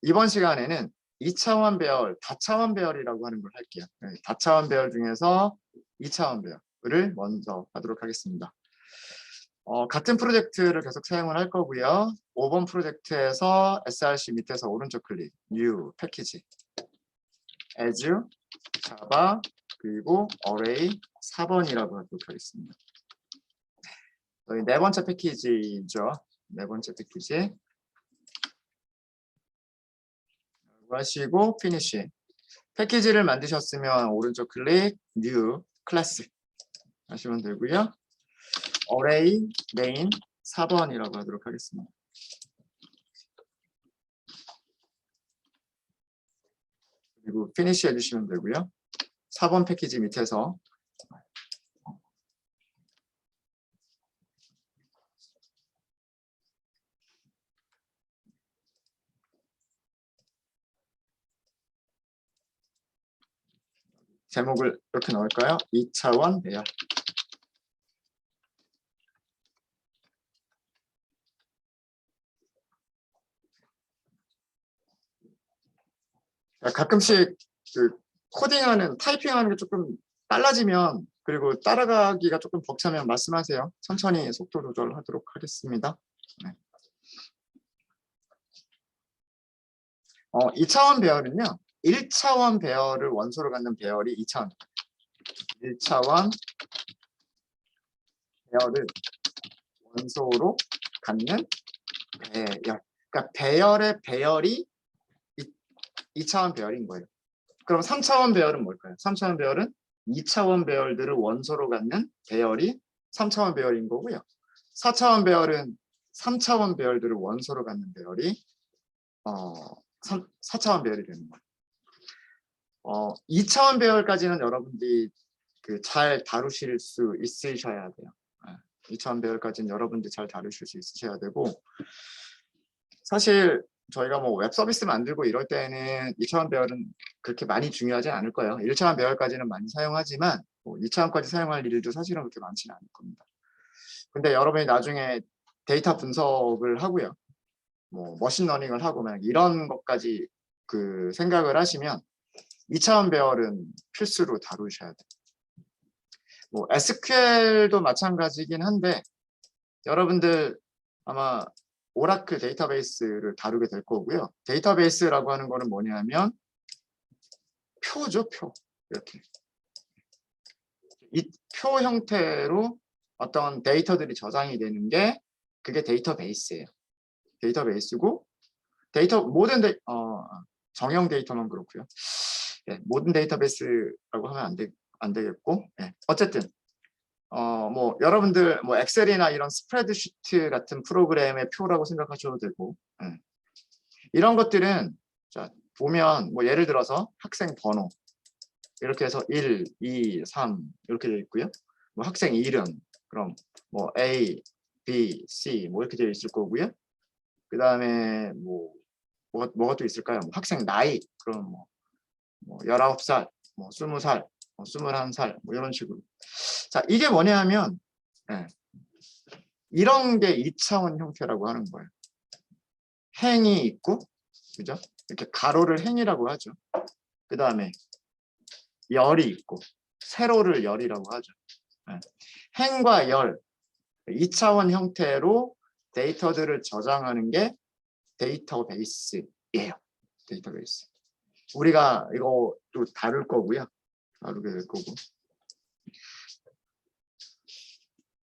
이번 시간에는 2차원 배열, 다차원 배열이라고 하는 걸 할게요. 다차원 배열 중에서 2차원 배열을 먼저 하도록 하겠습니다. 같은 프로젝트를 계속 사용을 할 거고요. 5번 프로젝트에서 src 밑에서 오른쪽 클릭, New, 패키지, as, java, 그리고 array 4번이라고 하도록 하겠습니다. 저희 네 번째 패키지죠. 네 번째 패키지. 하시고 피니쉬. 패키지를 만드셨으면 오른쪽 클릭, New, 클래스 하시면 되고요. array, main 4번이라고 하도록 하겠습니다. 그리고 피니쉬 해주시면 되고요. 4번 패키지 밑에서 제목을 이렇게 넣을까요? 2차원 배열. 가끔씩 코딩하는, 타이핑하는 게 조금 빨라지면, 그리고 따라가기가 조금 벅차면 말씀하세요. 천천히 속도 조절하도록 하겠습니다. 네. 2차원 배열은요, 1차원 배열을 원소로 갖는 배열이 2차원. 1차원 배열을 원소로 갖는 배열. 그러니까 배열의 배열이 2차원 배열인 거예요. 그럼 3차원 배열은 뭘까요? 3차원 배열은 2차원 배열들을 원소로 갖는 배열이 3차원 배열인 거고요. 4차원 배열은 3차원 배열들을 원소로 갖는 배열이 4차원 배열이 되는 거예요. 2차원 배열까지는 여러분들이 잘 다루실 수 있으셔야 돼요. 2차원 배열까지는 여러분들이 잘 다루실 수 있으셔야 되고, 사실 저희가 뭐 웹 서비스 만들고 이럴 때는 2차원 배열은 그렇게 많이 중요하지 않을 거예요. 1차원 배열까지는 많이 사용하지만 2차원까지 사용할 일도 사실은 그렇게 많지는 않을 겁니다. 근데 여러분이 나중에 데이터 분석을 하고요, 뭐 머신러닝을 하고 막 이런 것까지 생각을 하시면 2차원 배열은 필수로 다루셔야 돼요. 뭐 SQL도 마찬가지긴 한데, 여러분들 아마 오라클 데이터베이스를 다루게 될 거고요. 데이터베이스라고 하는 거는 뭐냐면 표죠, 표. 이렇게 이 표 형태로 어떤 데이터들이 저장이 되는 게 그게 데이터베이스예요. 데이터베이스고, 정형 데이터만 그렇고요. 네, 모든 데이터베이스라고 하면 안 되겠고, 네, 어쨌든 뭐 여러분들 뭐 엑셀이나 이런 스프레드시트 같은 프로그램의 표라고 생각하셔도 되고, 네. 이런 것들은 자 보면 뭐 예를 들어서 학생 번호 이렇게 해서 1, 2, 3 이렇게 되어 있고요. 뭐 학생 이름, 그럼 뭐 A, B, C 뭐 이렇게 되어 있을 거고요. 그 다음에 뭐가 또 있을까요? 뭐 학생 나이, 그럼 뭐 19살, 뭐 20살, 뭐 21살 뭐 이런 식으로. 자, 이게 뭐냐면 이런 게 2차원 형태라고 하는 거예요. 행이 있고, 그죠? 이렇게 가로를 행이라고 하죠. 그 다음에 열이 있고, 세로를 열이라고 하죠. 행과 열, 2차원 형태로 데이터들을 저장하는 게 데이터베이스예요. 데이터베이스. 우리가 이거 또 다룰 거고요. 다루게 될 거고.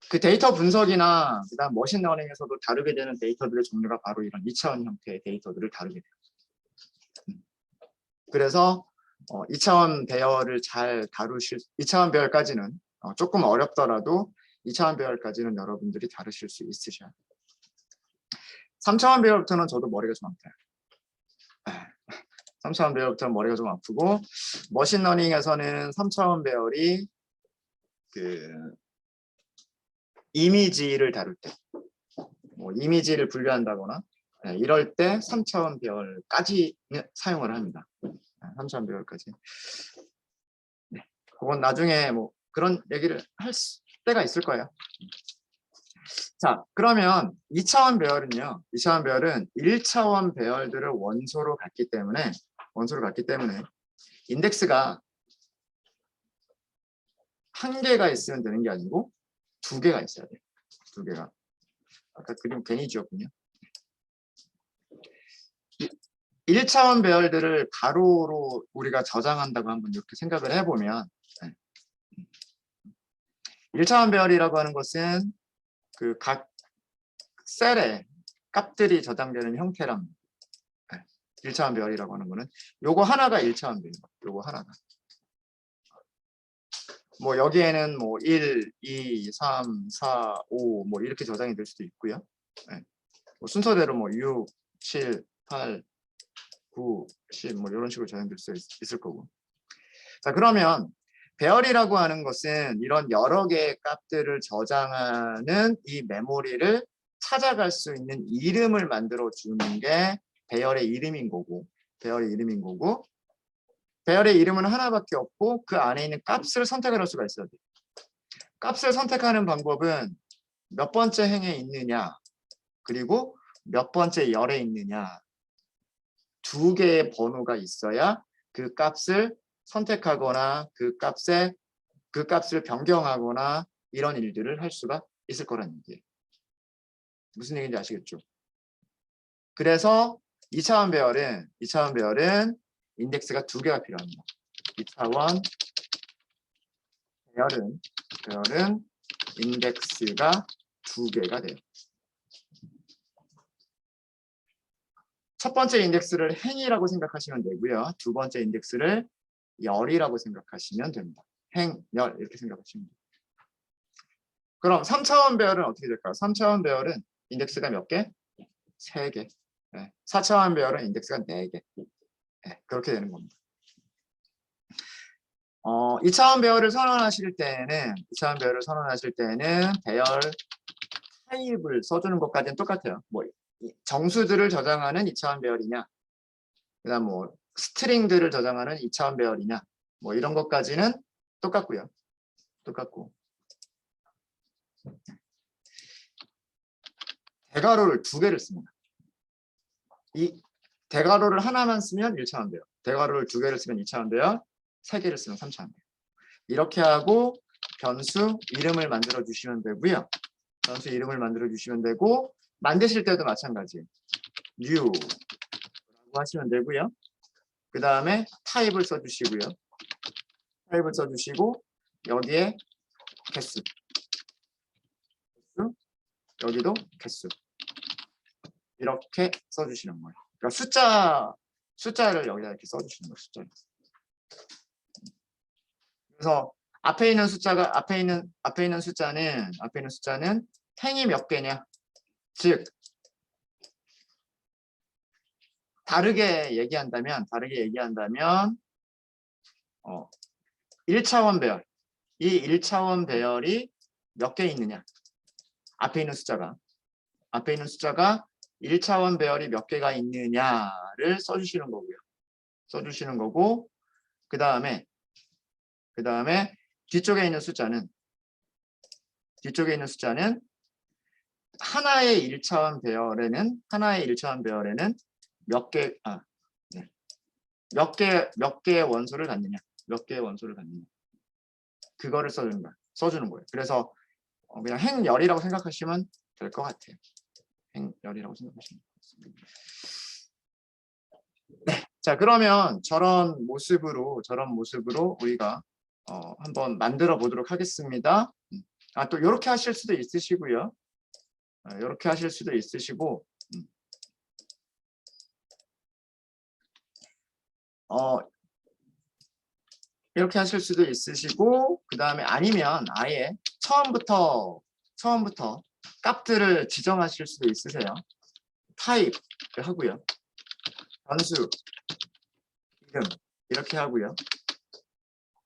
그 데이터 분석이나 그다음 머신러닝에서도 다루게 되는 데이터들의 종류가 바로 이런 2차원 형태의 데이터들을 다루게 돼요. 그래서 2차원 배열을 잘 다루실, 2차원 배열까지는 조금 어렵더라도 2차원 배열까지는 여러분들이 다루실 수 있으셔야 돼요. 3차원 배열부터는 저도 머리가 좀 아파요. 3차원 배열부터는 머리가 좀 아프고, 머신러닝에서는 3차원 배열이 이미지를 다룰 때, 뭐 이미지를 분류한다거나 이럴 때 3차원 배열까지 사용을 합니다. 3차원 배열까지. 네, 그건 나중에 뭐 그런 얘기를 할 때가 있을 거예요. 자, 그러면 2차원 배열은요. 2차원 배열은 1차원 배열들을 원소로 갖기 때문에 인덱스가 한 개가 있으면 되는 게 아니고 두 개가 있어야 돼요. 두 개가. 아까 그림 괜히 지웠군요. 1차원 배열들을 가로로 우리가 저장한다고 한번 이렇게 생각을 해보면 1차원 배열이라고 하는 것은 그 각 셀에 값들이 저장되는 형태랍니다. 1차원 배열이라고 하는 거는 요거 하나가 1차원 배열. 요거 하나가. 뭐 여기에는 뭐 1, 2, 3, 4, 5 뭐 이렇게 저장이 될 수도 있고요. 뭐 순서대로 뭐 6, 7, 8, 9, 10 뭐 이런 식으로 저장될 수 있을 거고. 자, 그러면 배열이라고 하는 것은 이런 여러 개의 값들을 저장하는 이 메모리를 찾아갈 수 있는 이름을 만들어 주는 게 배열의 이름인 거고, 배열의 이름은 하나밖에 없고 그 안에 있는 값을 선택할 수가 있어야 돼요. 값을 선택하는 방법은 몇 번째 행에 있느냐, 그리고 몇 번째 열에 있느냐, 두 개의 번호가 있어야 그 값을 선택하거나 그 값을 변경하거나 이런 일들을 할 수가 있을 거라는 얘기예요. 무슨 얘기인지 아시겠죠? 그래서 2차원 배열은 인덱스가 두 개가 필요합니다. 2차원 배열은 인덱스가 두 개가 돼요. 첫 번째 인덱스를 행이라고 생각하시면 되고요. 두 번째 인덱스를 열이라고 생각하시면 됩니다. 행, 열 이렇게 생각하시면 됩니다. 그럼 3차원 배열은 어떻게 될까요? 3차원 배열은 인덱스가 몇 개? 3개. 4차원 배열은 인덱스가 4개. 그렇게 되는 겁니다. 2차원 배열을 선언하실 때는 배열 타입을 써주는 것까지는 똑같아요. 뭐 정수들을 저장하는 2차원 배열이냐, 그다음 뭐 스트링들을 저장하는 2차원 배열이냐, 뭐 이런 것까지는 똑같고요. 대괄호를 두 개를 씁니다. 이 대괄호를 하나만 쓰면 1차원 배열, 대괄호를 두 개를 쓰면 2차원 배열, 세 개를 쓰면 3차원 배열. 이렇게 하고 변수 이름을 만들어 주시면 되고요. 변수 이름을 만들어 주시면 되고 만드실 때도 마찬가지예요. new라고 하시면 되고요. 그 다음에 타입을 써주시고요. 여기에 개수, 여기도 개수 이렇게 써주시는 거예요. 그러니까 숫자를 여기다 이렇게 써주시는 거예요. 숫자를. 그래서 앞에 있는 숫자는 행이 몇 개냐, 즉 다르게 얘기한다면 1차원 배열, 이 1차원 배열이 몇 개 있느냐, 앞에 있는 숫자가 1차원 배열이 몇 개가 있느냐를 써주시는 거고, 그 다음에 뒤쪽에 있는 숫자는 하나의 1차원 배열에는 몇 개의 원소를 갖느냐, 그거를 써주는 거예요. 그래서 그냥 행열이라고 생각하시면 될 것 같아요. 행열이라고 생각하시면 됩니다. 네, 자 그러면 저런 모습으로 우리가 한번 만들어 보도록 하겠습니다. 또 이렇게 하실 수도 있으시고요. 이렇게 하실 수도 있으시고, 이렇게 하실 수도 있으시고, 그 다음에 아니면 아예 처음부터 값들을 지정하실 수도 있으세요. 타입을 하고요. 변수, 이름 이렇게 하고요.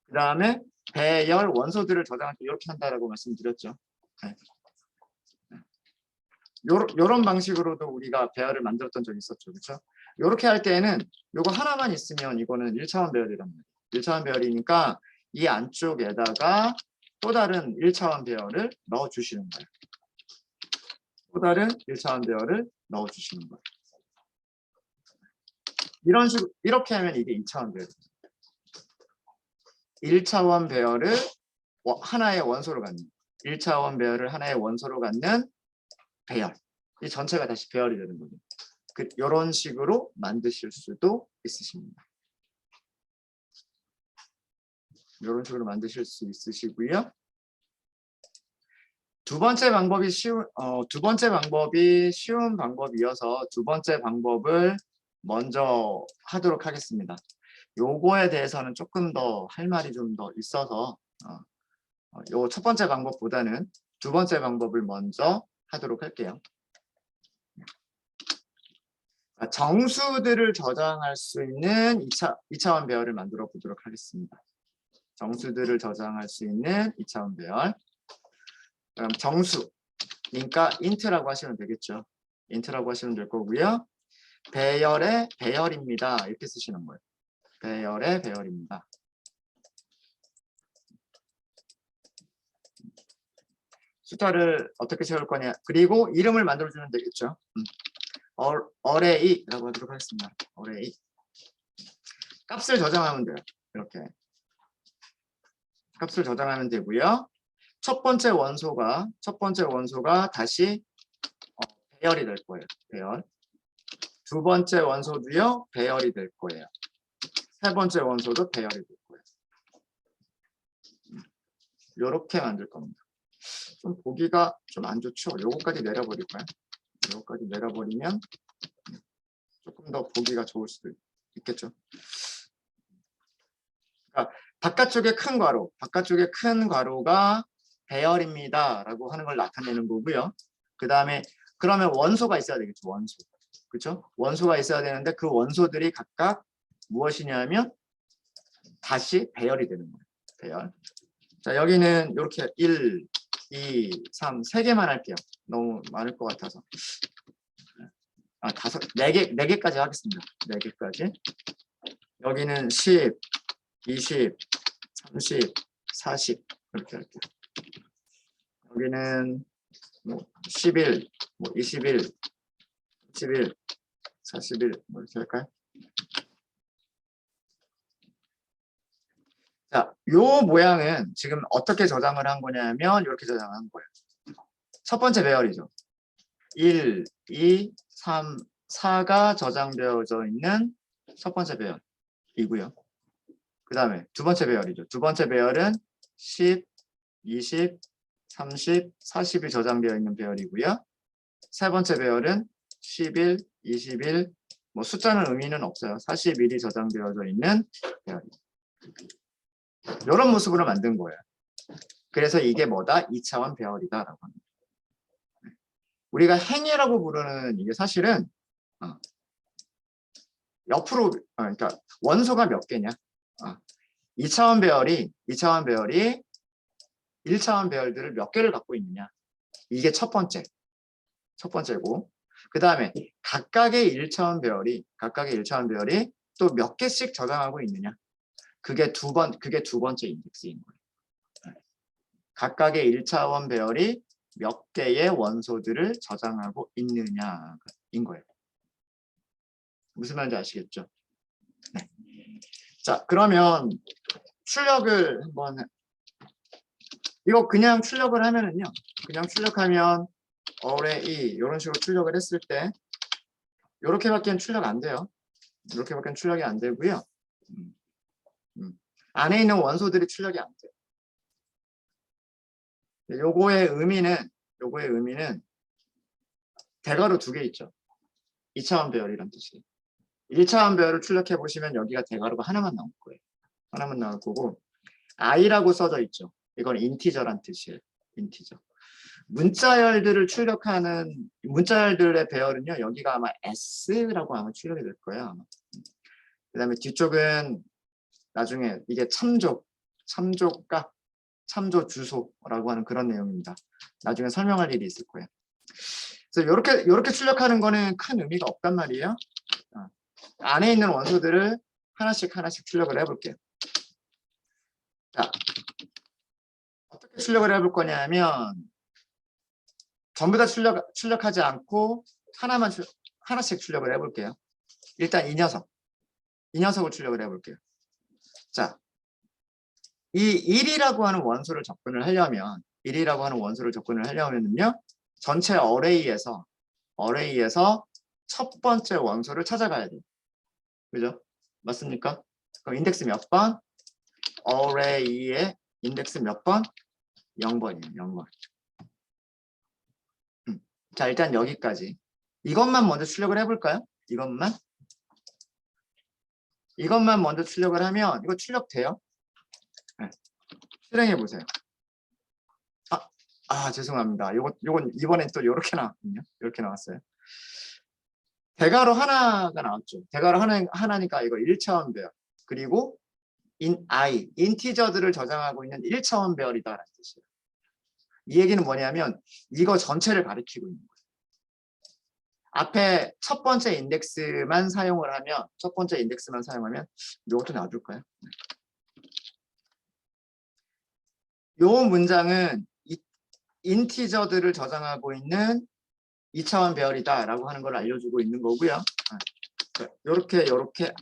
그 다음에 배열 원소들을 저장할 때 이렇게 한다라고 말씀드렸죠. 요런 방식으로도 우리가 배열을 만들었던 적이 있었죠. 그렇죠? 이렇게 할 때는 요거 하나만 있으면 이거는 1차원 배열이란 말이에요. 1차원 배열이니까 이 안쪽에다가 또 다른 1차원 배열을 넣어 주시는 거예요. 또 다른 1차원 배열을 넣어주시는 거예요. 이런 식으로 이렇게 하면 이게 2차원 배열. 1차원 배열을 하나의 원소로 갖는 1차원 배열을 하나의 원소로 갖는 배열. 이 전체가 다시 배열이 되는 거죠. 이런 식으로 만드실 수도 있으십니다. 이런 식으로 만드실 수 있으시고요. 두 번째 방법이 쉬운 방법이어서 두 번째 방법을 먼저 하도록 하겠습니다. 요거에 대해서는 조금 더 할 말이 좀 더 있어서 요 첫 번째 방법보다는 두 번째 방법을 먼저 하도록 할게요. 정수들을 저장할 수 있는 2차원 배열을 만들어 보도록 하겠습니다. 정수들을 저장할 수 있는 2차원 배열. 그럼 정수, 그러니까 int라고 하시면 되겠죠. int라고 하시면 될 거고요. 배열의 배열입니다. 이렇게 쓰시는 거예요. 배열의 배열입니다. 숫자를 어떻게 채울 거냐. 그리고 이름을 만들어주면 되겠죠. array라고 하도록 하겠습니다. array. 값을 저장하면 돼요. 이렇게. 값을 저장하면 되고요. 첫 번째 원소가 다시 배열이 될 거예요. 배열. 두 번째 원소도요. 배열이 될 거예요. 세 번째 원소도 배열이 될 거예요. 이렇게 만들 겁니다. 좀 보기가 좀 안 좋죠. 요거까지 내려버릴까요? 요거까지 내려버리면 조금 더 보기가 좋을 수도 있겠죠. 그러니까 바깥쪽에 큰 괄호가 배열입니다 라고 하는 걸 나타내는 거고요. 그 다음에 그러면 원소가 있어야 되겠죠. 원소. 그렇죠? 원소가 있어야 되는데 그 원소들이 각각 무엇이냐면 다시 배열이 되는 거예요. 배열. 자, 여기는 이렇게 1, 2, 3, 3개만 할게요. 너무 많을 것 같아서. 4개까지 하겠습니다. 4개까지. 여기는 10, 20, 30, 40 이렇게 할게요. 여기는 11, 21, 31, 41 이렇게 할까요? 자, 요 모양은 지금 어떻게 저장을 한 거냐면 이렇게 저장한 거예요. 첫 번째 배열이죠. 1, 2, 3, 4가 저장되어져 있는 첫 번째 배열이고요. 그 다음에 두 번째 배열이죠. 두 번째 배열은 10, 20, 30, 40이 저장되어 있는 배열이고요. 세 번째 배열은 11, 21, 숫자는 의미는 없어요. 41이 저장되어져 있는 배열입니다. 이런 모습으로 만든 거예요. 그래서 이게 뭐다? 2차원 배열이다라고 합니다. 우리가 행이라고 부르는 이게 사실은 옆으로 그러니까 원소가 몇 개냐? 2차원 배열이 1차원 배열들을 몇 개를 갖고 있느냐? 이게 첫 번째고 그 다음에 각각의 1차원 배열이 또 몇 개씩 저장하고 있느냐? 그게 두 번째 인덱스인 거예요. 각각의 1차원 배열이 몇 개의 원소들을 저장하고 있느냐인 거예요. 무슨 말인지 아시겠죠? 네. 자, 그러면 출력을 한번 이거 그냥 출력을 하면은요. 그냥 출력하면 array 이런 식으로 출력을 했을 때 이렇게밖에 출력 안 돼요. 이렇게밖에 출력이 안 되고요. 안에 있는 원소들이 출력이 안 돼요. 요거의 의미는 대괄호 2개 있죠. 2차원 배열이란 뜻이에요. 1차원 배열을 출력해 보시면 여기가 대괄호가 하나만 나올 거예요. 하나만 나올 거고 i라고 써져 있죠. 이건 인티저란 뜻이에요. 인티저. 문자열들을 출력하는 문자열들의 배열은요. 여기가 아마 s라고 아마 출력이 될 거예요. 아마. 그다음에 뒤쪽은 나중에 이게 참조값, 참조 주소라고 하는 그런 내용입니다. 나중에 설명할 일이 있을 거예요. 그래서 이렇게 출력하는 거는 큰 의미가 없단 말이에요. 안에 있는 원소들을 하나씩 출력을 해볼게요. 자, 어떻게 출력을 해볼 거냐면 전부 다 출력하지 않고 하나씩 출력을 해볼게요. 일단 이 녀석을 출력을 해볼게요. 자, 이 1이라고 하는 원소를 접근을 하려면요, 전체 어레이에서 첫 번째 원소를 찾아가야 돼요. 그죠? 맞습니까? 그럼 인덱스 몇 번? 어레이의 인덱스 몇 번? 0번이에요. 0번. 자, 일단 여기까지. 이것만 먼저 출력을 해볼까요? 이것만 먼저 출력을 하면 이거 출력돼요? 네. 실행해 보세요. 죄송합니다. 요건 이번엔 또 이렇게 나왔거든요. 이렇게 나왔어요. 대괄호 하나가 나왔죠. 대괄호 하나니까 이거 1차원 배열. 그리고 인티저들을 저장하고 있는 1차원 배열이다라는 뜻이에요. 이 얘기는 뭐냐면 이거 전체를 가리키고 있는 거예요. 앞에 첫 번째 인덱스만 사용을 하면 이것도 놔둘까요? 이 문장은 인티저들을 저장하고 있는 2차원 배열이다라고 하는 걸 알려주고 있는 거고요. 이렇게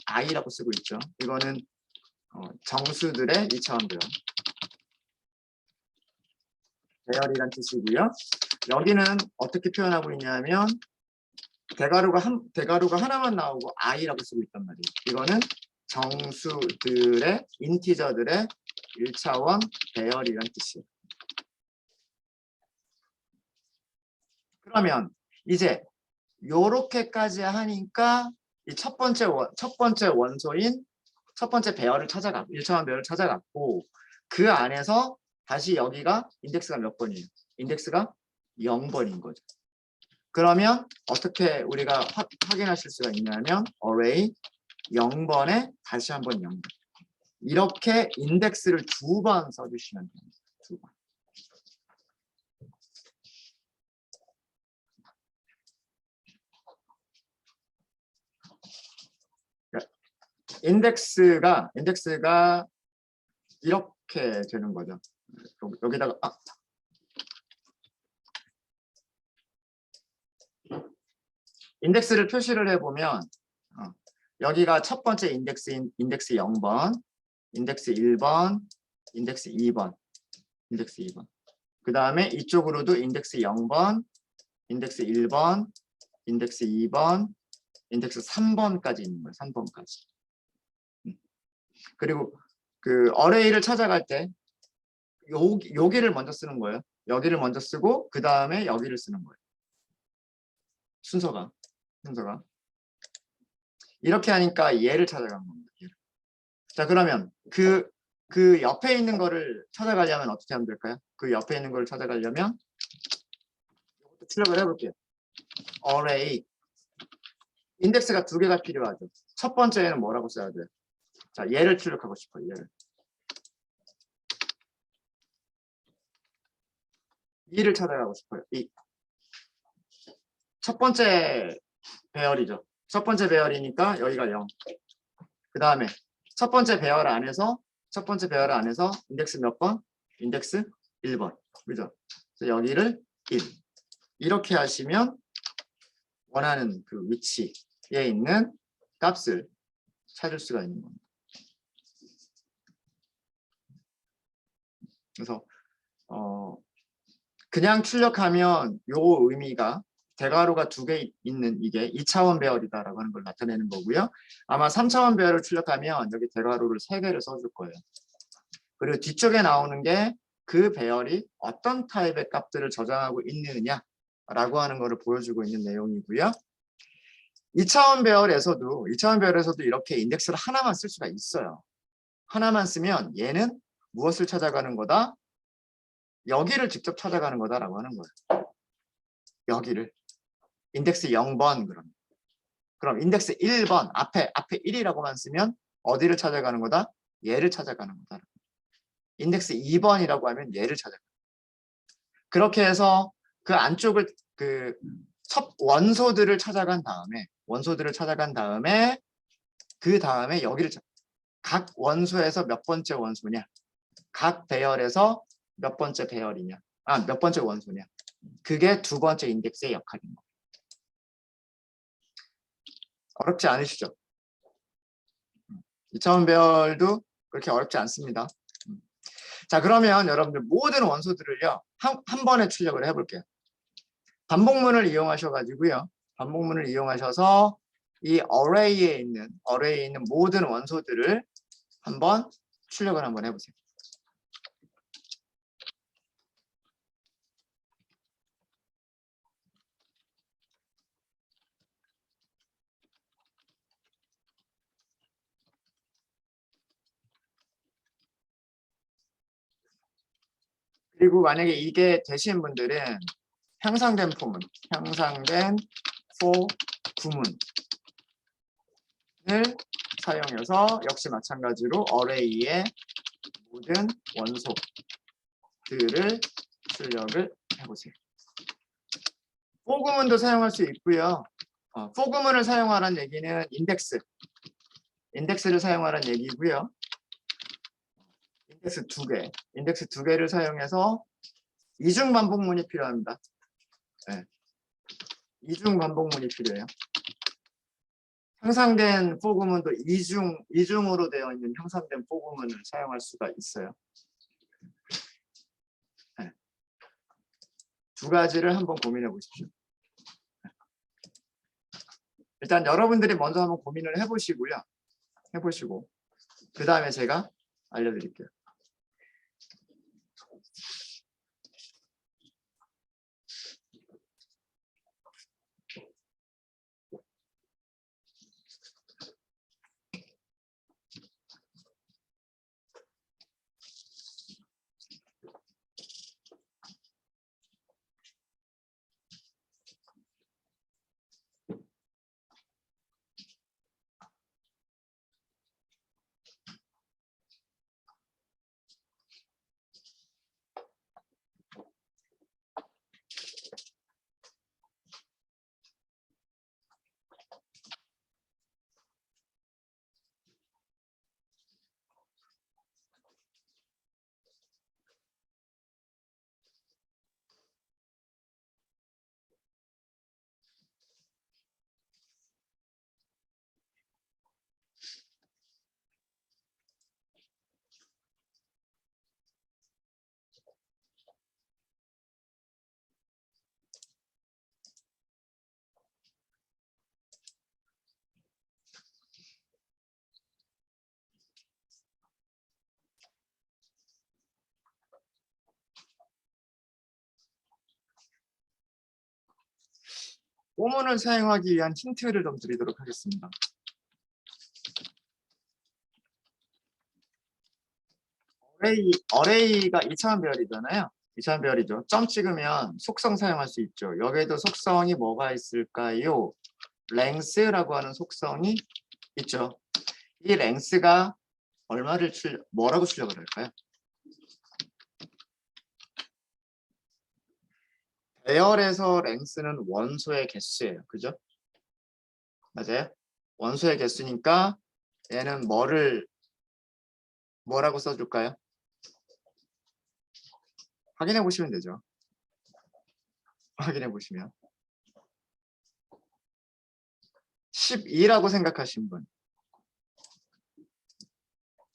i라고 쓰고 있죠. 이거는 정수들의 2차원 배열이란 뜻이고요. 여기는 어떻게 표현하고 있냐면 대괄호가 하나만 나오고 i라고 쓰고 있단 말이에요. 이거는 정수들의 인티저들의 1차원 배열이란 뜻이에요. 그러면 이제 요렇게까지 하니까 이 첫 번째 원소인 첫 번째 배열을 1차원 배열을 찾아갔고, 그 안에서 다시 여기가 인덱스가 몇 번이에요? 인덱스가 0번인 거죠. 그러면 어떻게 우리가 확인하실 수가 있냐면 array 0번에 다시 한번 0번. 이렇게 인덱스를 2번 써주시면 됩니다. 2번. 인덱스가 이렇게 되는 거죠. 여기다가 인덱스를 표시를 해보면 여기가 첫 번째 인덱스인 인덱스 0번, 인덱스 1번, 인덱스 2번, 인덱스 2번. 그 다음에 이쪽으로도 인덱스 0번, 인덱스 1번, 인덱스 2번, 인덱스 3번까지 있는 거예요. 3번까지. 그리고 그 어레이를 찾아갈 때 여기를 먼저 쓰는 거예요. 여기를 먼저 쓰고 그 다음에 여기를 쓰는 거예요. 순서가 이렇게 하니까 얘를 찾아가는 겁니다. 얘를. 자, 그러면 그 옆에 있는 거를 찾아가려면 어떻게 하면 될까요? 그 옆에 있는 거를 찾아가려면 이것도 출력을 해볼게요. array 인덱스가 2개가 필요하죠. 첫 번째는 뭐라고 써야 돼요? 자, 얘를 출력하고 싶어요. 얘를. 2를 찾아가고 싶어요. 2. 첫 번째 배열이죠. 첫 번째 배열이니까 여기가 0. 그 다음에 첫 번째 배열 안에서 인덱스 몇 번? 인덱스 1번. 그죠? 그래서 여기를 1. 이렇게 하시면 원하는 그 위치에 있는 값을 찾을 수가 있는 겁니다. 그래서 그냥 출력하면 요 의미가 대괄호가 2개 있는 이게 2차원 배열이다라고 하는 걸 나타내는 거고요. 아마 3차원 배열을 출력하면 여기 대괄호를 3개를 써줄 거예요. 그리고 뒤쪽에 나오는 게 그 배열이 어떤 타입의 값들을 저장하고 있느냐라고 하는 것을 보여주고 있는 내용이고요. 2차원 배열에서도 이렇게 인덱스를 하나만 쓸 수가 있어요. 하나만 쓰면 얘는 무엇을 찾아가는 거다? 여기를 직접 찾아가는 거다라고 하는 거예요. 여기를. 인덱스 0번 그럼 인덱스 1번 앞에 1이라고만 쓰면 어디를 찾아가는 거다? 얘를 찾아가는 거다. 인덱스 2번이라고 하면 얘를 찾아가는 거다. 그렇게 해서 그 안쪽을 첫 원소들을 찾아간 다음에 그 다음에 여기를 각 원소에서 몇 번째 원소냐? 각 배열에서 몇 번째 배열이냐? 몇 번째 원소냐? 그게 두 번째 인덱스의 역할인 거예요. 어렵지 않으시죠? 2차원 배열도 그렇게 어렵지 않습니다. 자, 그러면 여러분들 모든 원소들을요 한 번에 출력을 해볼게요. 반복문을 이용하셔가지고요. 반복문을 이용하셔서 이 어레이에 있는 모든 원소들을 한번 출력을 한번 해보세요. 그리고 만약에 이게 되신 분들은 향상된 포문, 향상된 포구문을 사용해서 역시 마찬가지로 어레이의 모든 원소들을 출력을 해보세요. 포구문도 사용할 수 있고요. 포구문을 사용하라는 얘기는 인덱스를 사용하라는 얘기고요. 인덱스 두 개를 사용해서 이중 반복문이 필요합니다. 네. 이중 반복문이 필요해요. 향상된 포구문도 이중으로 되어 있는 향상된 포구문을 사용할 수가 있어요. 네. 두 가지를 한번 고민해 보십시오. 일단 여러분들이 먼저 한번 고민을 해보시고요. 해보시고 그 다음에 제가 알려드릴게요. 포문을 사용하기 위한 힌트를 좀 드리도록 하겠습니다. 어레이가 2차원 배열이잖아요. 2차원 배열이죠. 점 찍으면 속성 사용할 수 있죠. 여기에도 속성이 뭐가 있을까요? 랭스라고 하는 속성이 있죠. 이 랭스가 뭐라고 출력을 할까요? 배열에서 랭스는 원소의 개수예요. 그죠? 맞아요? 원소의 개수니까 얘는 뭐라고 써줄까요? 확인해 보시면 되죠. 확인해 보시면 12라고 생각하신 분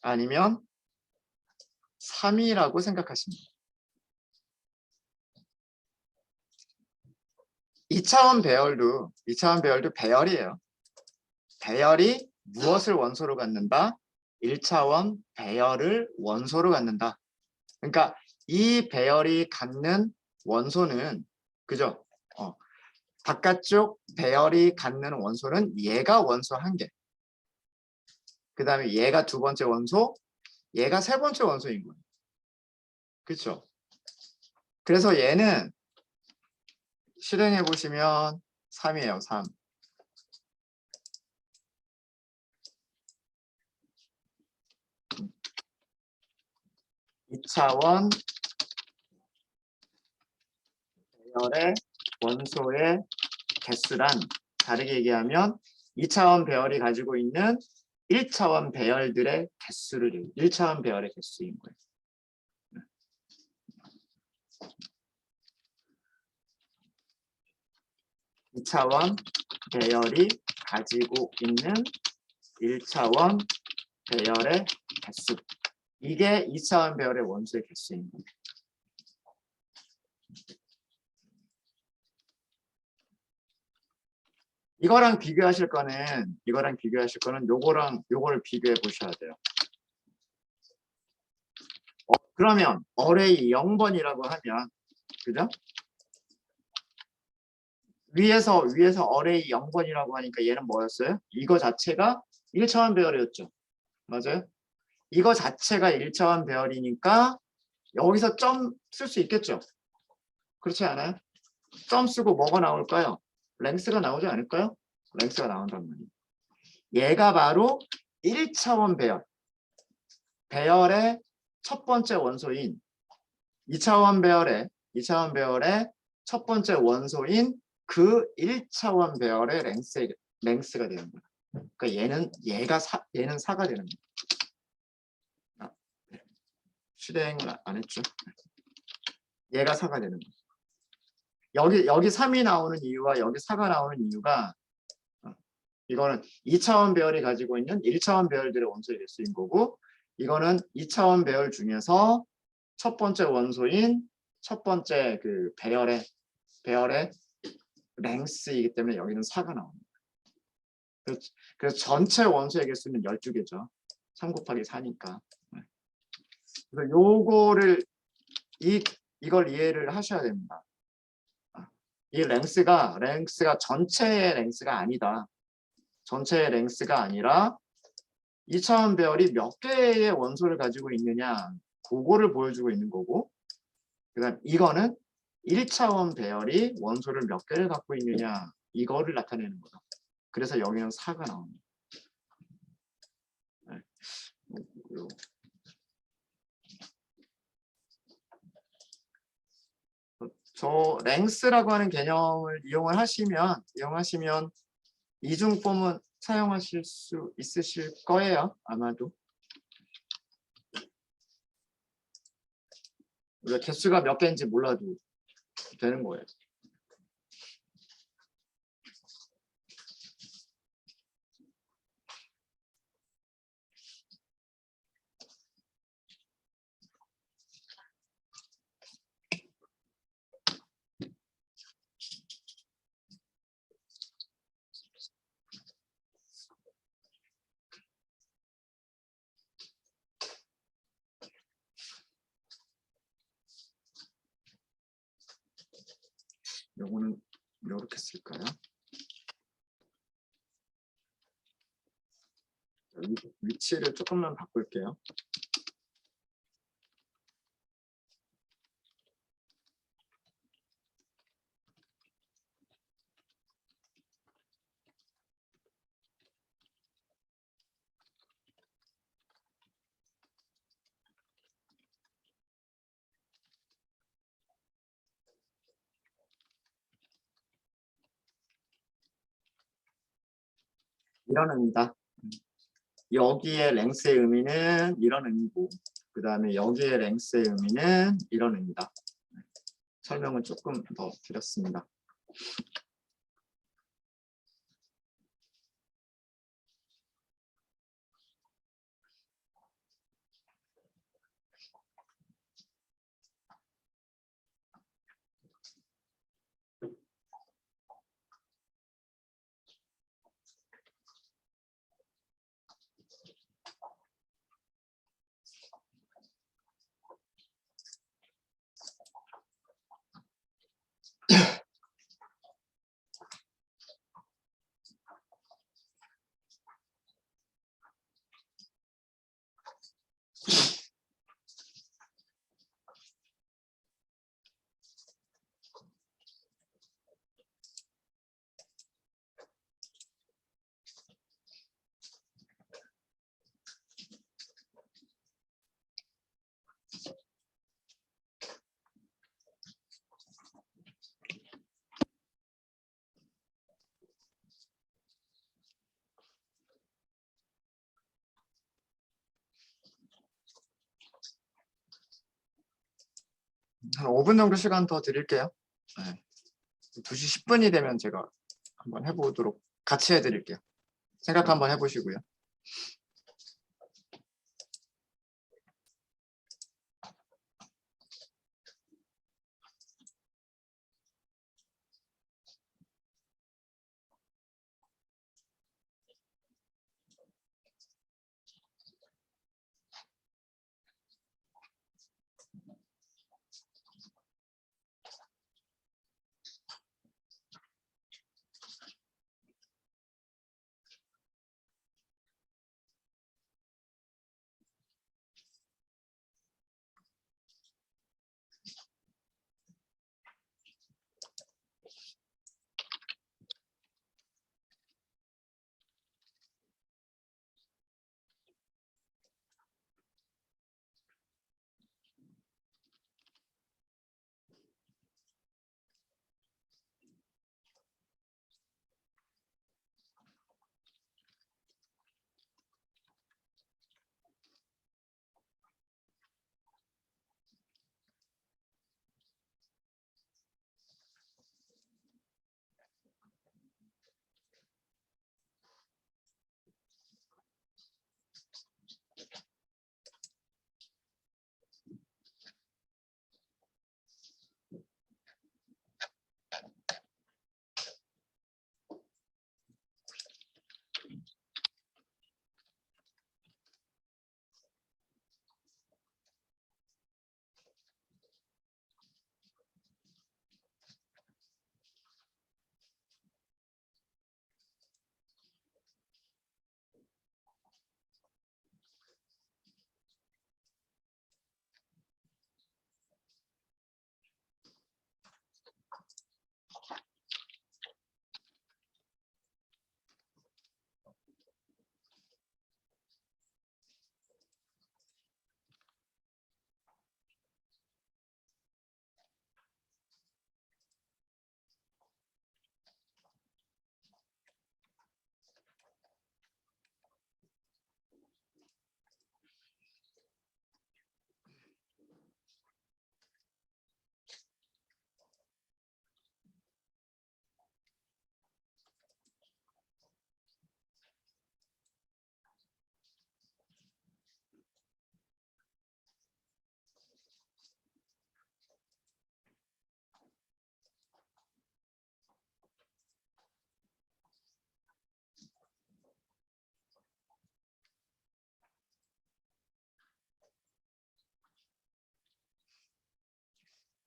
아니면 3이라고 생각하신 분 2차원 배열도 배열이에요. 배열이 무엇을 원소로 갖는다? 1차원 배열을 원소로 갖는다. 그러니까 이 배열이 갖는 원소는 그죠? 바깥쪽 배열이 갖는 원소는 얘가 원소 한 개. 그 다음에 얘가 두 번째 원소, 얘가 세 번째 원소인 거예요. 그렇죠? 그래서 얘는 실행해 보시면 3이에요. 3. 2차원 배열의 원소의 개수란 다르게 얘기하면 2차원 배열이 가지고 있는 1차원 배열들의 개수를 1차원 배열의 개수인 거예요. 2차원 배열이 가지고 있는 1차원 배열의 개수. 이게 2차원 배열의 원소의 개수인 겁니다. 이거랑 비교하실 거는 요거랑 요거를 비교해 보셔야 돼요. 그러면 어레이 0번이라고 하면, 그죠? 위에서 어레이 0번이라고 하니까 얘는 뭐였어요? 이거 자체가 1차원 배열이었죠. 맞아요? 이거 자체가 1차원 배열이니까 여기서 점 쓸 수 있겠죠? 그렇지 않아요? 점 쓰고 뭐가 나올까요? 랭스가 나오지 않을까요? 랭스가 나온단 말이에요. 얘가 바로 1차원 배열의 첫 번째 원소인 2차원 배열의 첫 번째 원소인 그 1차원 배열의 랭스가 되는 거야. 그러니까 얘는 4가 되는 거야. 실행을 안 했죠. 얘가 4가 되는 거야. 여기 3이 나오는 이유와 여기 4가 나오는 이유가 이거는 2차원 배열이 가지고 있는 1차원 배열들의 원소의 개수인 거고, 이거는 2차원 배열 중에서 첫 번째 원소인 첫 번째 그 배열의 랭스이기 때문에 여기는 4가 나옵니다. 그래서 전체 원소의 개수는 12개죠. 3 곱하기 4니까. 그래서 요거를 이걸 이해를 하셔야 됩니다. 이 랭스가 전체의 랭스가 아니다. 전체의 랭스가 아니라 2차원 배열이 몇 개의 원소를 가지고 있느냐, 그거를 보여주고 있는 거고, 그다음 이거는 1차원 배열이 원소를 몇 개를 갖고 있느냐, 이거를 나타내는 거죠. 그래서 여기는 4가 나옵니다. 네. 저 랭스라고 하는 개념을 이용을 하시면 이중폼은 사용하실 수 있으실 거예요. 아마도. 우리가 개수가 몇 개인지 몰라도 되는 거예요. 요거는 이렇게 쓸까요? 위치를 조금만 바꿀게요. 이런 의미다. 여기에 랭스의 의미는 이런 의미고, 그 다음에 여기에 랭스의 의미는 이런 의미다. 설명을 조금 더 드렸습니다. 한 5분 정도 시간 더 드릴게요. 네. 2시 10분이 되면 제가 한번 해보도록 같이 해드릴게요. 생각 한번 해보시고요.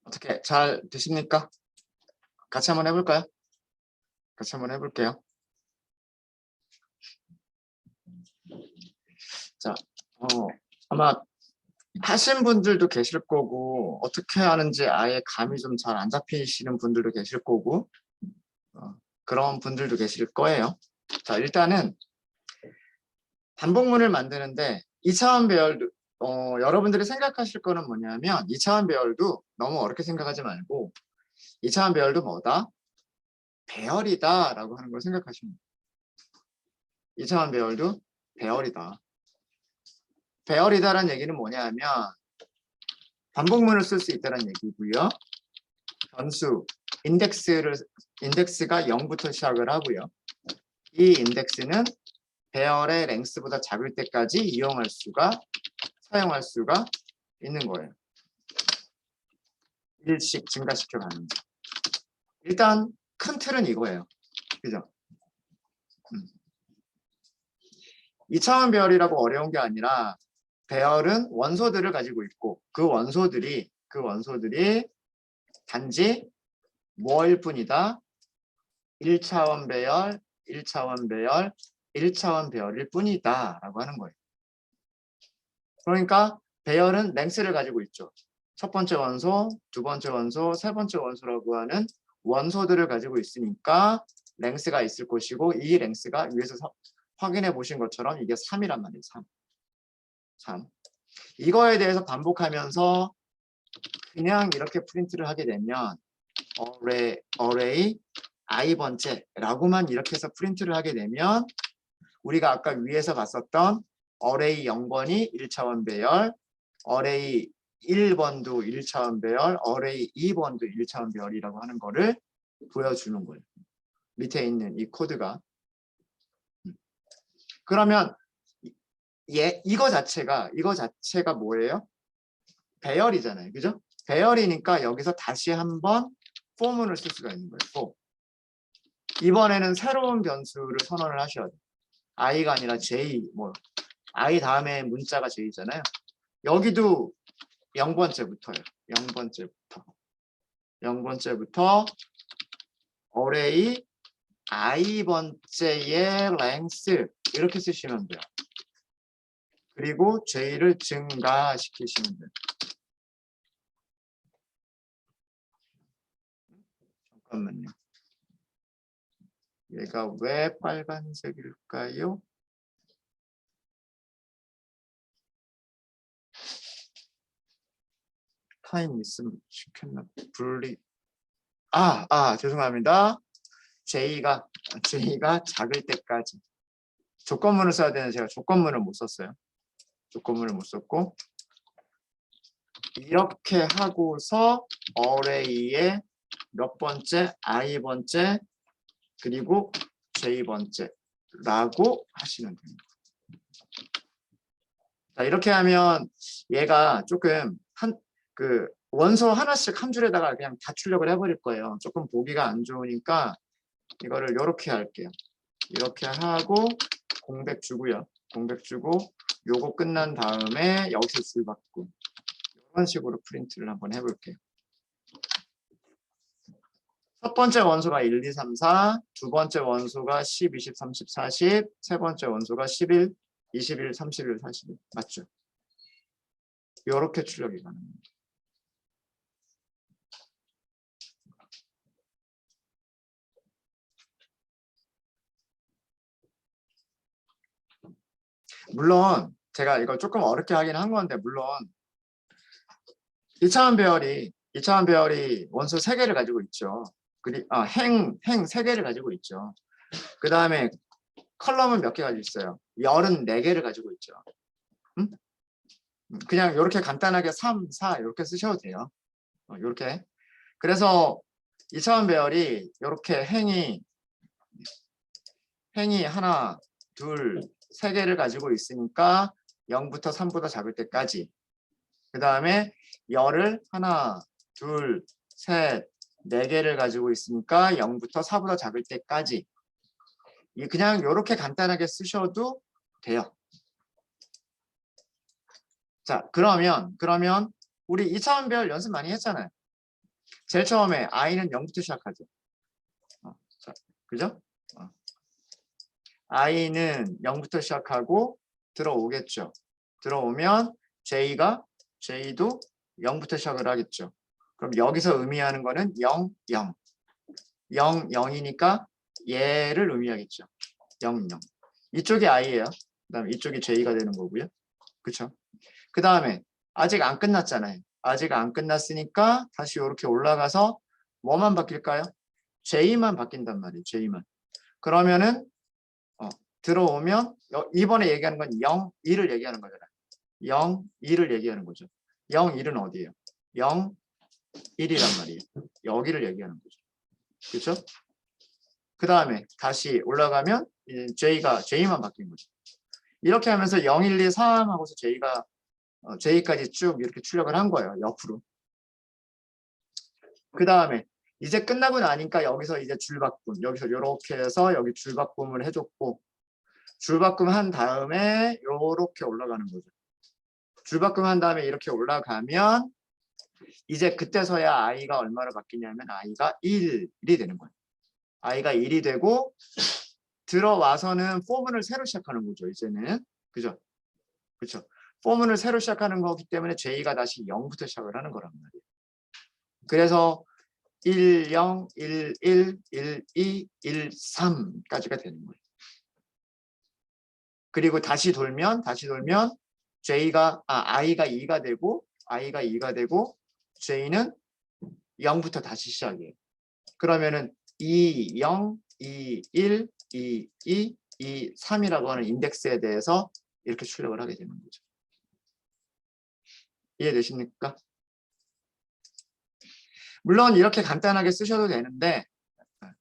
어떻게 잘 되십니까? 같이 한번 해볼까요? 같이 한번 해볼게요. 자, 아마 하신 분들도 계실 거고 어떻게 하는지 아예 감이 좀 잘 안 잡히시는 분들도 계실 거고 그런 분들도 계실 거예요. 자, 일단은 반복문을 만드는데 2차원 배열도 여러분들이 생각하실 거는 뭐냐면 2차원 배열도 너무 어렵게 생각하지 말고 2차원 배열도 뭐다? 배열이다 라고 하는 걸 생각하시면 돼요. 2차원 배열도 배열이다. 배열이다라는 얘기는 뭐냐면 반복문을 쓸 수 있다는 얘기고요. 변수, 인덱스가 0부터 시작을 하고요. 이 인덱스는 배열의 랭스보다 작을 때까지 사용할 수가 있는 거예요. 1씩 증가시켜 가는 거. 일단 큰 틀은 이거예요. 그죠? 2차원 배열이라고 어려운 게 아니라 배열은 원소들을 가지고 있고 그 원소들이 단지 뭐일 뿐이다. 1차원 배열, 1차원 배열, 1차원 배열일 뿐이다 라고 하는 거예요. 그러니까 배열은 랭스를 가지고 있죠. 첫 번째 원소, 두 번째 원소, 세 번째 원소라고 하는 원소들을 가지고 있으니까 랭스가 있을 것이고 이 랭스가 위에서 확인해 보신 것처럼 이게 3이란 말이에요. 3. 이거에 대해서 반복하면서 그냥 이렇게 프린트를 하게 되면 array i번째라고만 이렇게 해서 프린트를 하게 되면 우리가 아까 위에서 봤었던 array 0번이 1차원 배열, array 1번도 1차원 배열, array 2번도 1차원 배열이라고 하는 거를 보여주는 거예요. 밑에 있는 이 코드가. 그러면 이거 자체가 뭐예요? 배열이잖아요. 그죠? 배열이니까 여기서 다시 한번 for문을 쓸 수가 있는 거예요. for. 이번에는 새로운 변수를 선언을 하셔야 돼요. i가 아니라 j, 뭐 i 다음에 문자가 j잖아요. 여기도 0번째부터예요. 0번째부터 array i번째의 length 이렇게 쓰시면 돼요. 그리고 j를 증가시키시면 돼요. 잠깐만요. 얘가 왜 빨간색일까요? 타임 있으면 시켰나? 죄송합니다. j가 작을 때까지. 조건문을 써야 되는데 제가 조건문을 못 썼어요. 조건문을 못 썼고, 이렇게 하고서 array의 몇 번째, i번째, 그리고 j번째라고 하시면 됩니다. 자, 이렇게 하면 얘가 조금 원소 하나씩 한 줄에다가 그냥 다 출력을 해버릴 거예요. 조금 보기가 안 좋으니까 이거를 이렇게 할게요. 이렇게 하고 공백 주고요. 공백 주고 요거 끝난 다음에 여기서 줄바꿈. 이런 식으로 프린트를 한번 해볼게요. 첫 번째 원소가 1, 2, 3, 4, 두 번째 원소가 10, 20, 30, 40, 세 번째 원소가 11, 21, 31, 41. 맞죠? 이렇게 출력이 가능합니다. 물론 제가 이걸 조금 어렵게 하긴 한 건데, 물론 2차원 배열이 원소 3개를 가지고 있죠. 행 3개를 가지고 있죠. 그 다음에 컬럼은 몇 개 가지고 있어요? 열은 4개를 가지고 있죠. 그냥 이렇게 간단하게 3, 4 이렇게 쓰셔도 돼요. 이렇게. 그래서 2차원 배열이 이렇게 행이 하나, 둘, 3개를 가지고 있으니까 0부터 3보다 작을 때까지. 그 다음에 열을 하나, 둘, 셋, 4개를 가지고 있으니까 0부터 4보다 작을 때까지. 그냥 이렇게 간단하게 쓰셔도 돼요. 자, 그러면 우리 2차원 배열 연습 많이 했잖아요. 제일 처음에 i는 0부터 시작하죠. 자, 그죠? i는 0부터 시작하고 들어오겠죠. 들어오면 j도 0부터 시작을 하겠죠. 그럼 여기서 의미하는 거는 0, 0. 0, 0이니까 얘를 의미하겠죠. 0, 0. 이쪽이 i예요. 그다음에 이쪽이 j가 되는 거고요. 그렇죠? 그 다음에 아직 안 끝났잖아요. 아직 안 끝났으니까 다시 이렇게 올라가서 뭐만 바뀔까요? j만 바뀐단 말이에요. j만. 그러면은 들어오면 이번에 얘기하는 건 0, 1을 얘기하는 거잖아요. 0, 1을 얘기하는 거죠. 0, 1은 어디예요? 0, 1이란 말이에요. 여기를 얘기하는 거죠. 그렇죠? 그 다음에 다시 올라가면 j만 바뀐 거죠. 이렇게 하면서 0, 1, 2, 3 하고서 j까지 쭉 이렇게 출력을 한 거예요. 옆으로. 그 다음에 이제 끝나고 나니까 여기서 이제 줄바꿈. 여기서 이렇게 해서 여기 줄바꿈을 해줬고, 줄바꿈 한 다음에 이렇게 올라가는 거죠. 줄바꿈 한 다음에 이렇게 올라가면 이제 그때서야 i가 얼마로 바뀌냐면 i가 1이 되는 거예요. i가 1이 되고 들어와서는 포문을 새로 시작하는 거죠. 이제는. 그죠? 그렇죠. 포문을 새로 시작하는 거기 때문에 j가 다시 0부터 시작을 하는 거란 말이에요. 그래서 1, 0, 1, 1, 1, 2, 1, 3까지가 되는 거예요. 그리고 다시 돌면 i가 2가 되고 j는 0부터 다시 시작이에요. 그러면은 2, 0, 2, 1, 2, 2, 2, 3이라고 하는 인덱스에 대해서 이렇게 출력을 하게 되는 거죠. 이해되십니까? 물론 이렇게 간단하게 쓰셔도 되는데,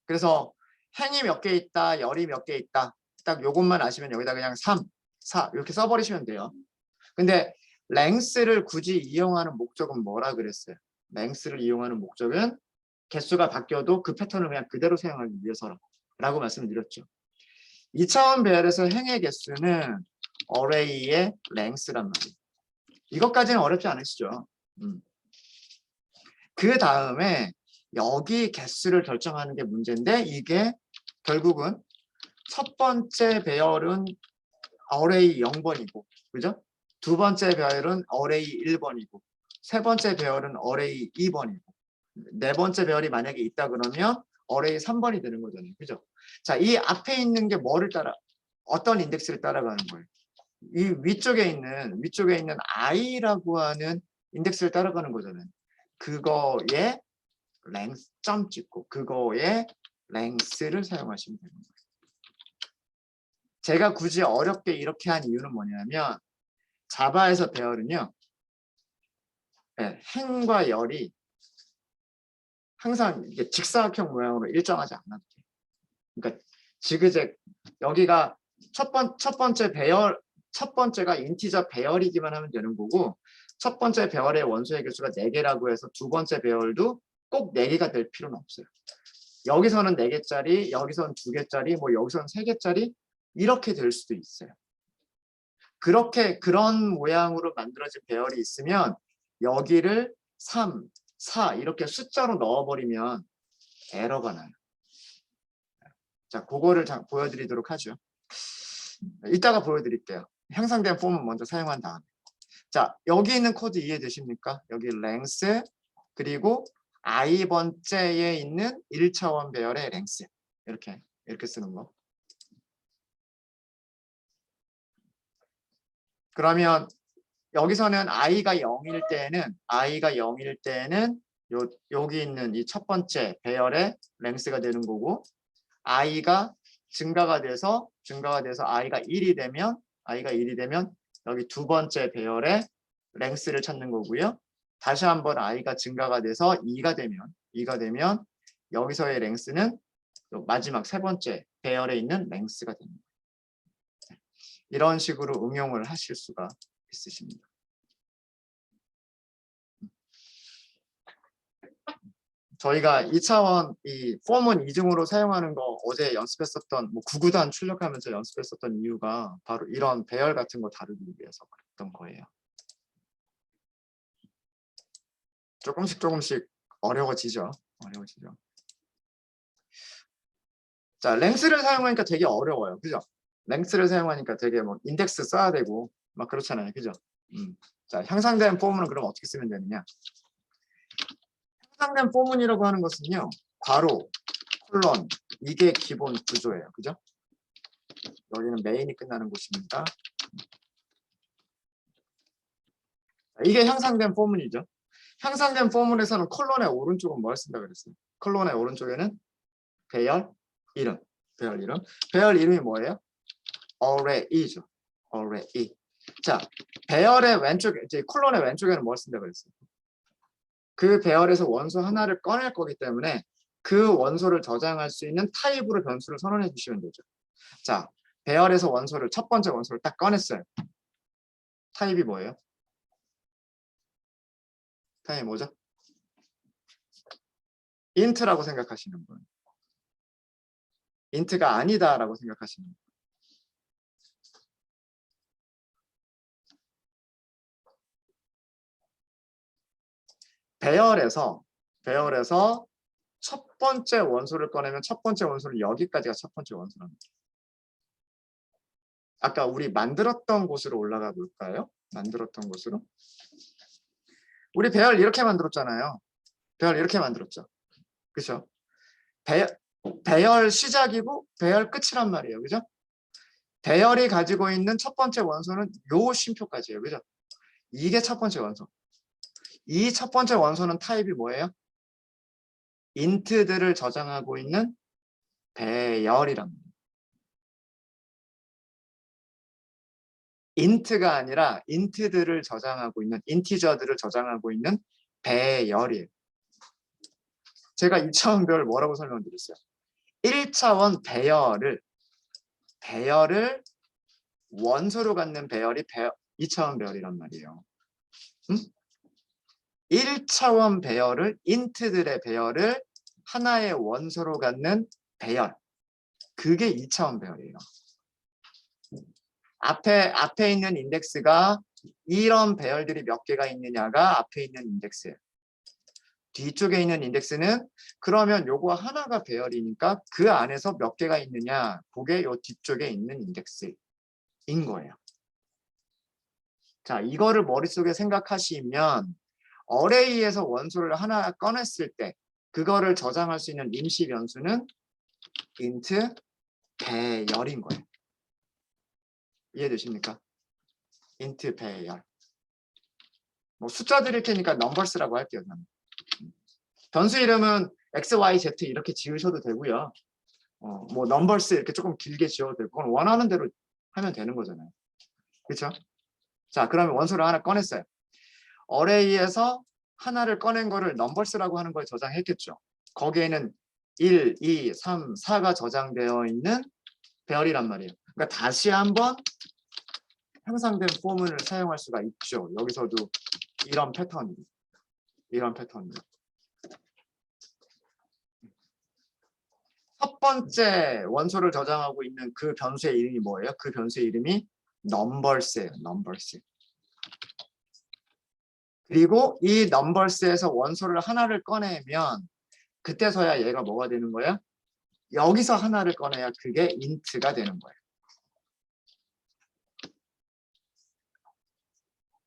그래서 행이 몇 개 있다, 열이 몇 개 있다. 딱 요것만 아시면 여기다 그냥 3, 4 이렇게 써버리시면 돼요. 근데 랭스를 굳이 이용하는 목적은 뭐라 그랬어요? 랭스를 이용하는 목적은 개수가 바뀌어도 그 패턴을 그냥 그대로 사용하기 위해서라고 말씀드렸죠. 2차원 배열에서 행의 개수는 어레이의 랭스란 말이에요. 이것까지는 어렵지 않으시죠? 그 다음에 여기 개수를 결정하는 게 문제인데 이게 결국은 첫 번째 배열은 어레이 0번이고 그죠? 두 번째 배열은 어레이 1번이고 세 번째 배열은 어레이 2번이고 네 번째 배열이 만약에 있다 그러면 어레이 3번이 되는 거잖아요. 그죠? 자, 이 앞에 있는 게 뭐를 따라 어떤 인덱스를 따라가는 거예요? 이 위쪽에 있는 i라고 하는 인덱스를 따라가는 거잖아요. 그거에 랭스 점 찍고 그거에 랭스를 사용하시면 되는 거예요. 제가 굳이 어렵게 이렇게 한 이유는 뭐냐면 자바에서 배열은요. 네, 행과 열이 항상 이게 직사각형 모양으로 일정하지 않아도 돼요. 그러니까 지그재 여기가 첫 번째 배열 첫 번째가 인티저 배열이기만 하면 되는 거고 첫 번째 배열의 원소의 개수가 4개라고 해서 두 번째 배열도 꼭 4개가 될 필요는 없어요. 여기서는 4개짜리, 여기서는 2개짜리, 뭐 여기서는 3개짜리 이렇게 될 수도 있어요. 그런 모양으로 만들어진 배열이 있으면 여기를 3, 4 이렇게 숫자로 넣어버리면 에러가 나요. 자, 그거를 보여드리도록 하죠. 이따가 보여드릴게요. 형상된 폼은 먼저 사용한 다음에. 자, 여기 있는 코드 이해되십니까? 여기 랭스 그리고 i번째에 있는 1차원 배열의 랭스 이렇게 쓰는 거. 그러면 여기서는 i가 0일 때는 여기 있는 이 첫 번째 배열의 랭스가 되는 거고 i가 증가가 돼서 i가 1이 되면 여기 두 번째 배열의 랭스를 찾는 거고요. 다시 한번 i가 증가가 돼서 2가 되면 여기서의 랭스는 마지막 세 번째 배열에 있는 랭스가 됩니다. 이런 식으로 응용을 하실 수가 있으십니다. 저희가 2차원 이 폼은 이중으로 사용하는 거 어제 연습했었던 뭐 9구단 출력하면서 연습했었던 이유가 바로 이런 배열 같은 거 다루기 위해서 그랬던 거예요. 조금씩 어려워지죠. 자, 랭스를 사용하니까 되게 어려워요. 그죠? 랭스를 사용하니까 되게 뭐 인덱스 써야 되고 막 그렇잖아요. 그죠? 자, 향상된 폼은 그럼 어떻게 쓰면 되느냐? 향상된 폼문이라고 하는 것은요. 괄호, 콜론 이게 기본 구조예요. 그죠? 여기는 메인이 끝나는 곳입니다. 이게 향상된 폼문이죠. 향상된 폼문에서는 콜론의 오른쪽은 뭘 쓴다 그랬어요? 콜론의 오른쪽에는 배열 이름. 배열 이름이 뭐예요? array죠. array. 자, 배열의 왼쪽, 이제 콜론의 왼쪽에는 뭘 쓴다 그랬어요? 그 배열에서 원소 하나를 꺼낼 거기 때문에 그 원소를 저장할 수 있는 타입으로 변수를 선언해 주시면 되죠. 자, 배열에서 첫 번째 원소를 딱 꺼냈어요. 타입이 뭐예요? 타입이 뭐죠? int라고 생각하시는 분. int가 아니다라고 생각하시는 분. 배열에서 첫 번째 원소를 꺼내면 첫 번째 원소는 여기까지가 첫 번째 원소랍니다. 아까 우리 만들었던 곳으로 올라가 볼까요? 만들었던 곳으로. 우리 배열 이렇게 만들었잖아요. 배열 이렇게 만들었죠. 그렇죠? 배열 시작이고 배열 끝이란 말이에요. 그죠? 배열이 가지고 있는 첫 번째 원소는 요 쉼표까지예요. 그죠? 이게 첫 번째 원소. 이 첫 번째 원소는 타입이 뭐예요? int들을 저장하고 있는 배열이랍니다. int가 아니라 int들을 저장하고 있는 인티저들을 저장하고 있는 배열이에요. 제가 2차원 배열 뭐라고 설명드렸어요? 1차원 배열을 원소로 갖는 배열이 2차원 배열이란 말이에요. 1차원 배열을 인트들의 배열을 하나의 원소로 갖는 배열, 그게 2차원 배열이에요. 앞에 있는 인덱스가 이런 배열들이 몇 개가 있느냐가 앞에 있는 인덱스예요. 뒤쪽에 있는 인덱스는 그러면 요거 하나가 배열이니까 그 안에서 몇 개가 있느냐, 그게 요 뒤쪽에 있는 인덱스인 거예요. 자, 이거를 머릿속에 생각하시면 어레이에서 원소를 하나 꺼냈을 때 그거를 저장할 수 있는 임시 변수는 int 배열인 거예요. 이해되십니까? int 배열. 뭐 숫자들일 테니까 numbers라고 할게요. 변수 이름은 x, y, z 이렇게 지으셔도 되고요. 뭐 numbers 이렇게 조금 길게 지어도 되고 그건 원하는 대로 하면 되는 거잖아요. 그렇죠? 자, 그러면 원소를 하나 꺼냈어요. 어레이에서 하나를 꺼낸 거를 numbers라고 하는 걸 저장했겠죠. 거기에는 1, 2, 3, 4가 저장되어 있는 배열이란 말이에요. 그러니까 다시 한번 형상된 포문을 사용할 수가 있죠. 여기서도 이런 패턴. 첫 번째 원소를 저장하고 있는 그 변수의 이름이 뭐예요? 그 변수의 이름이 numbers예요. numbers. 그리고 이 numbers에서 원소를 하나를 꺼내면 그때서야 얘가 뭐가 되는 거예요? 여기서 하나를 꺼내야 그게 int가 되는 거예요.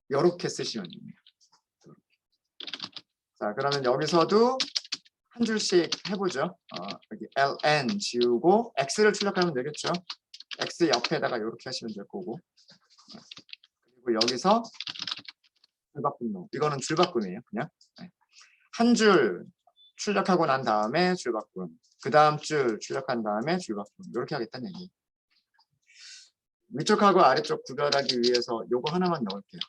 이렇게 쓰시면 됩니다. 자, 그러면 여기서도 한 줄씩 해보죠. 여기 ln 지우고 x를 출력하면 되겠죠. x 옆에다가 이렇게 하시면 될 거고. 그리고 여기서 줄바꿈. 이거는 줄바꿈이에요. 그냥 한 줄 출력하고 난 다음에 줄바꿈. 그 다음 줄 출력한 다음에 줄바꿈. 이렇게 하겠다는 얘기. 위쪽하고 아래쪽 구별하기 위해서 요거 하나만 넣을게요.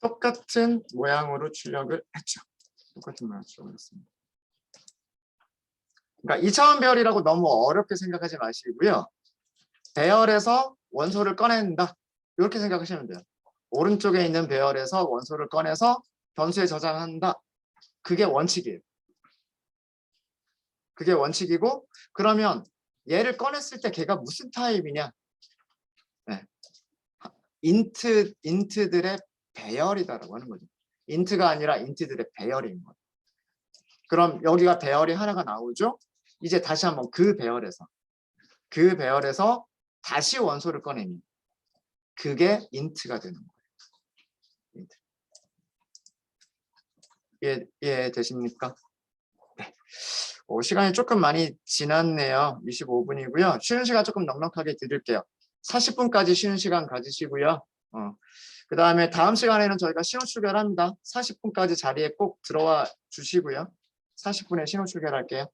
똑같은 모양으로 출력을 했죠. 똑같은 모양으로 출력을 했습니다. 그러니까 2차원 배열이라고 너무 어렵게 생각하지 마시고요. 배열에서 원소를 꺼낸다. 이렇게 생각하시면 돼요. 오른쪽에 있는 배열에서 원소를 꺼내서 변수에 저장한다. 그게 원칙이에요. 그게 원칙이고 그러면 얘를 꺼냈을 때 걔가 무슨 타입이냐? 네. 인트들의 배열이다라고 하는 거죠. 인트가 아니라 인트들의 배열인 거예요. 그럼 여기가 배열이 하나가 나오죠? 이제 다시 한번 그 배열에서 다시 원소를 꺼내면 그게 int가 되는 거예요. 이해되십니까? 네. 시간이 조금 많이 지났네요. 25분이고요. 쉬는 시간 조금 넉넉하게 드릴게요. 40분까지 쉬는 시간 가지시고요. 그 다음에 다음 시간에는 저희가 신호 출결합니다. 40분까지 자리에 꼭 들어와 주시고요. 40분에 신호 출결할게요.